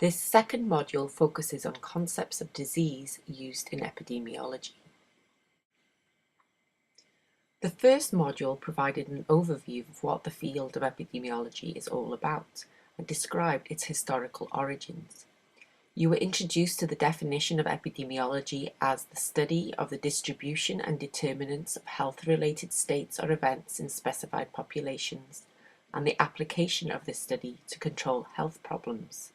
This second module focuses on concepts of disease used in epidemiology. The first module provided an overview of what the field of epidemiology is all about and described its historical origins. You were introduced to the definition of epidemiology as the study of the distribution and determinants of health-related states or events in specified populations, and the application of this study to control health problems.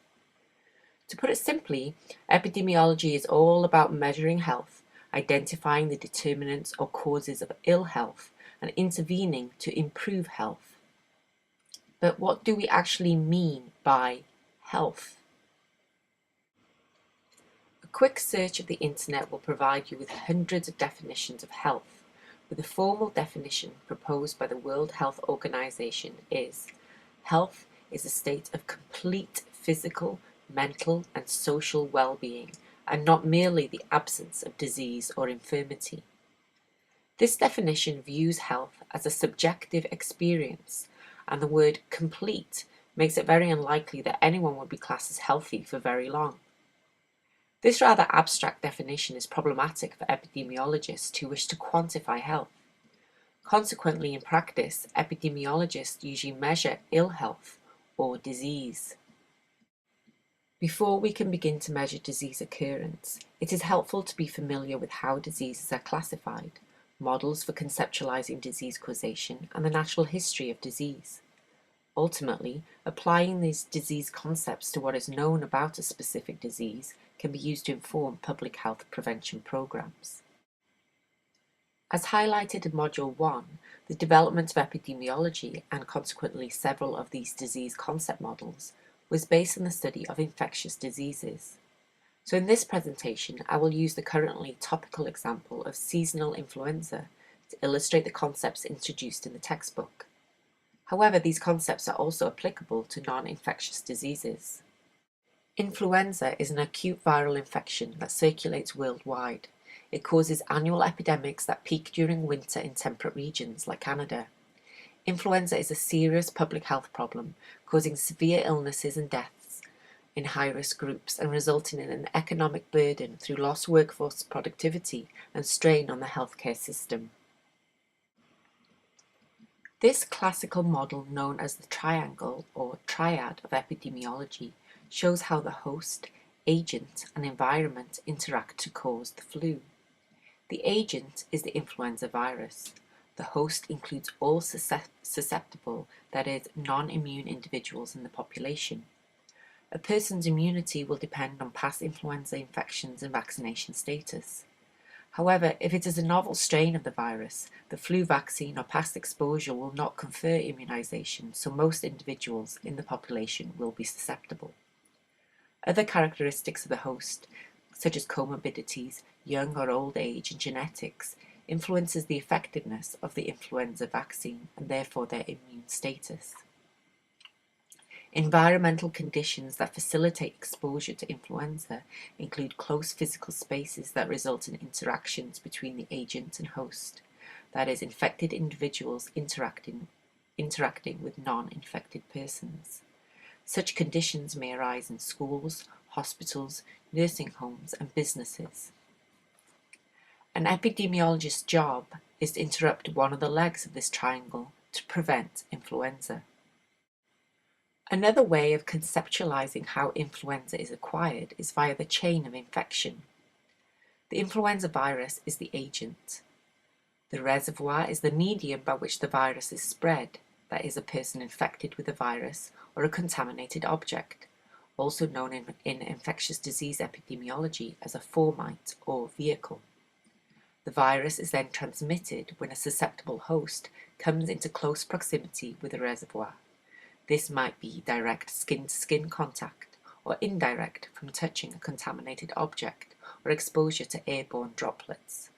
To put it simply, epidemiology is all about measuring health, identifying the determinants or causes of ill health, and intervening to improve health. But what do we actually mean by health? A quick search of the internet will provide you with hundreds of definitions of health, with a formal definition proposed by the World Health Organization is: health is a state of complete physical, mental, and social well-being, and not merely the absence of disease or infirmity. This definition views health as a subjective experience, and the word complete makes it very unlikely that anyone would be classed as healthy for very long. This rather abstract definition is problematic for epidemiologists who wish to quantify health. Consequently, in practice, epidemiologists usually measure ill health or disease. Before we can begin to measure disease occurrence, it is helpful to be familiar with how diseases are classified, models for conceptualizing disease causation, and the natural history of disease. Ultimately, applying these disease concepts to what is known about a specific disease can be used to inform public health prevention programs. As highlighted in Module 1, the development of epidemiology, and consequently several of these disease concept models, was based on the study of infectious diseases. So in this presentation, I will use the currently topical example of seasonal influenza to illustrate the concepts introduced in the textbook. However, these concepts are also applicable to non-infectious diseases. Influenza is an acute viral infection that circulates worldwide. It causes annual epidemics that peak during winter in temperate regions like Canada. Influenza is a serious public health problem, causing severe illnesses and deaths in high-risk groups and resulting in an economic burden through lost workforce productivity and strain on the healthcare system. This classical model, known as the triangle or triad of epidemiology, shows how the host, agent, and environment interact to cause the flu. The agent is the influenza virus. The host includes all susceptible, that is, non-immune individuals in the population. A person's immunity will depend on past influenza infections and vaccination status. However, if it is a novel strain of the virus, the flu vaccine or past exposure will not confer immunization, so most individuals in the population will be susceptible. Other characteristics of the host, such as comorbidities, young or old age, and genetics, influences the effectiveness of the influenza vaccine and therefore their immune status. Environmental conditions that facilitate exposure to influenza include close physical spaces that result in interactions between the agent and host, that is, infected individuals interacting with non-infected persons. Such conditions may arise in schools, hospitals, nursing homes, and businesses. An epidemiologist's job is to interrupt one of the legs of this triangle to prevent influenza. Another way of conceptualizing how influenza is acquired is via the chain of infection. The influenza virus is the agent. The reservoir is the medium by which the virus is spread, that is, a person infected with the virus or a contaminated object, also known in infectious disease epidemiology as a fomite or vehicle. The virus is then transmitted when a susceptible host comes into close proximity with the reservoir. This might be direct skin-to-skin contact or indirect from touching a contaminated object or exposure to airborne droplets.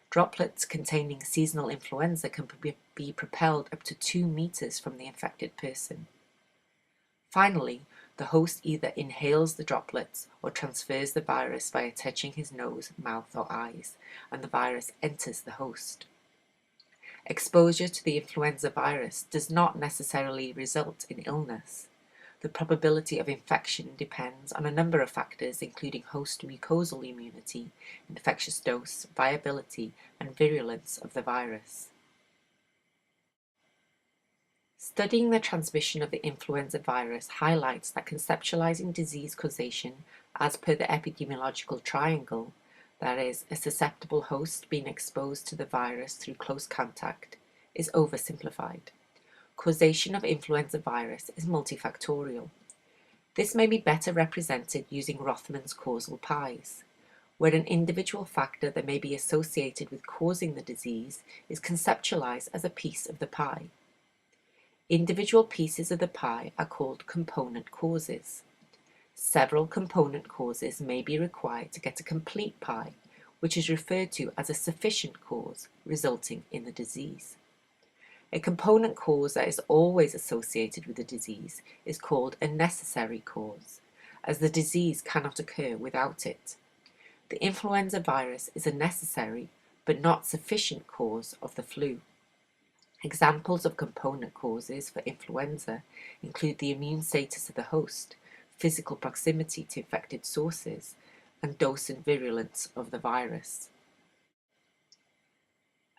Droplets containing seasonal influenza can be propelled up to 2 meters from the infected person. Finally, the host either inhales the droplets or transfers the virus via touching his nose, mouth, or eyes, and the virus enters the host. Exposure to the influenza virus does not necessarily result in illness. The probability of infection depends on a number of factors, including host mucosal immunity, infectious dose, viability, and virulence of the virus. Studying the transmission of the influenza virus highlights that conceptualizing disease causation as per the epidemiological triangle, that is, a susceptible host being exposed to the virus through close contact, is oversimplified. Causation of influenza virus is multifactorial. This may be better represented using Rothman's causal pies, where an individual factor that may be associated with causing the disease is conceptualized as a piece of the pie. Individual pieces of the pie are called component causes. Several component causes may be required to get a complete pie, which is referred to as a sufficient cause, resulting in the disease. A component cause that is always associated with the disease is called a necessary cause, as the disease cannot occur without it. The influenza virus is a necessary but not sufficient cause of the flu. Examples of component causes for influenza include the immune status of the host, physical proximity to infected sources, and dose and virulence of the virus.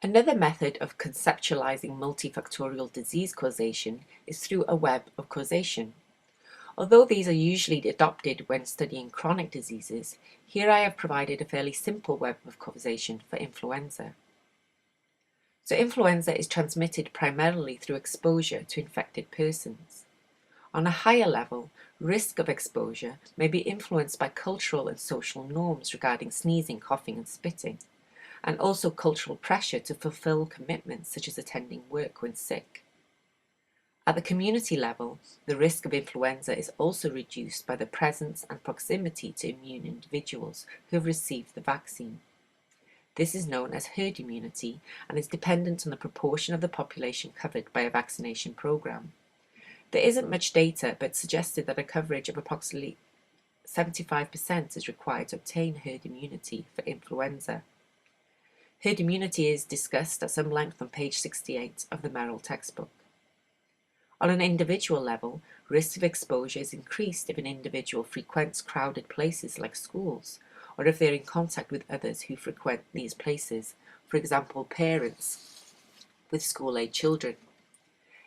Another method of conceptualizing multifactorial disease causation is through a web of causation. Although these are usually adopted when studying chronic diseases, here I have provided a fairly simple web of causation for influenza. So influenza is transmitted primarily through exposure to infected persons. On a higher level, risk of exposure may be influenced by cultural and social norms regarding sneezing, coughing, and spitting, and also cultural pressure to fulfill commitments such as attending work when sick. At the community level, the risk of influenza is also reduced by the presence and proximity to immune individuals who have received the vaccine. This is known as herd immunity and is dependent on the proportion of the population covered by a vaccination program. There isn't much data, but suggested that a coverage of approximately 75% is required to obtain herd immunity for influenza. Herd immunity is discussed at some length on page 68 of the Merrill textbook. On an individual level, risk of exposure is increased if an individual frequents crowded places like schools, or if they are in contact with others who frequent these places, for example, parents with school-age children.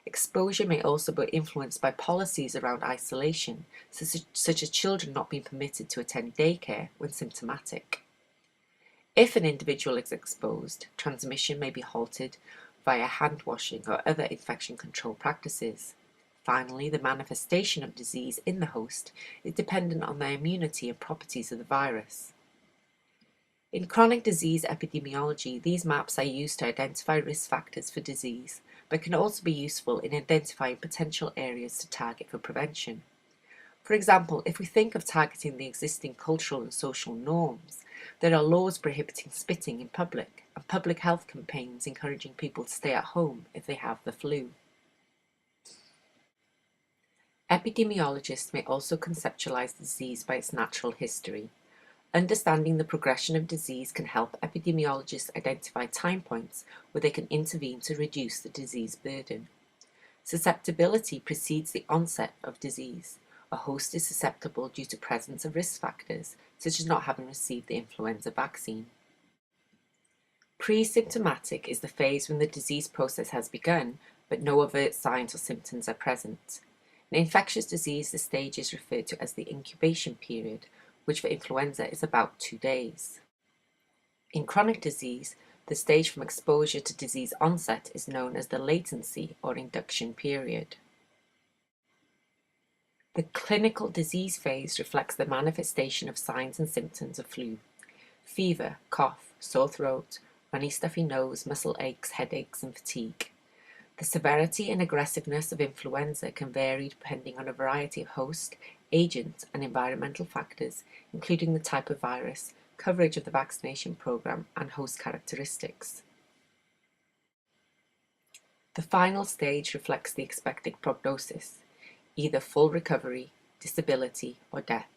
Exposure may also be influenced by policies around isolation, such as children not being permitted to attend daycare when symptomatic. If an individual is exposed, transmission may be halted via hand washing or other infection control practices. Finally, the manifestation of disease in the host is dependent on the immunity and properties of the virus. In chronic disease epidemiology, these maps are used to identify risk factors for disease, but can also be useful in identifying potential areas to target for prevention. For example, if we think of targeting the existing cultural and social norms, there are laws prohibiting spitting in public, and public health campaigns encouraging people to stay at home if they have the flu. Epidemiologists may also conceptualize disease by its natural history. Understanding the progression of disease can help epidemiologists identify time points where they can intervene to reduce the disease burden. Susceptibility precedes the onset of disease. A host is susceptible due to presence of risk factors, such as not having received the influenza vaccine. Pre-symptomatic is the phase when the disease process has begun, but no overt signs or symptoms are present. In infectious disease, the stage is referred to as the incubation period, which for influenza is about 2 days. In chronic disease, the stage from exposure to disease onset is known as the latency or induction period. The clinical disease phase reflects the manifestation of signs and symptoms of flu: fever, cough, sore throat, runny stuffy nose, muscle aches, headaches, and fatigue. The severity and aggressiveness of influenza can vary depending on a variety of host, agent, and environmental factors, including the type of virus, coverage of the vaccination program, and host characteristics. The final stage reflects the expected prognosis: either full recovery, disability, or death.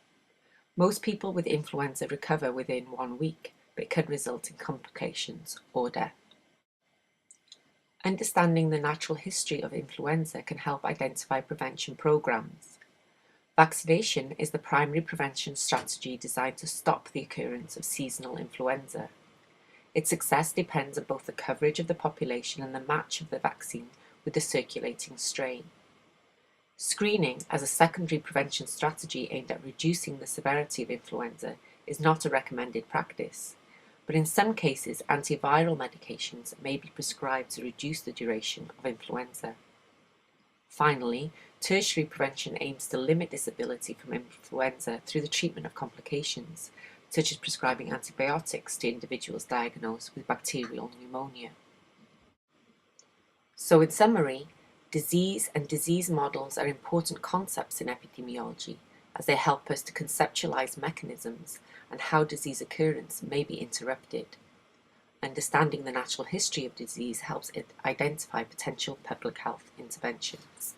Most people with influenza recover within 1 week, but can result in complications or death. Understanding the natural history of influenza can help identify prevention programs. Vaccination is the primary prevention strategy designed to stop the occurrence of seasonal influenza. Its success depends on both the coverage of the population and the match of the vaccine with the circulating strain. Screening as a secondary prevention strategy aimed at reducing the severity of influenza is not a recommended practice, but in some cases antiviral medications may be prescribed to reduce the duration of influenza. Finally, tertiary prevention aims to limit disability from influenza through the treatment of complications, such as prescribing antibiotics to individuals diagnosed with bacterial pneumonia. So in summary, disease and disease models are important concepts in epidemiology as they help us to conceptualize mechanisms and how disease occurrence may be interrupted. Understanding the natural history of disease helps it identify potential public health interventions.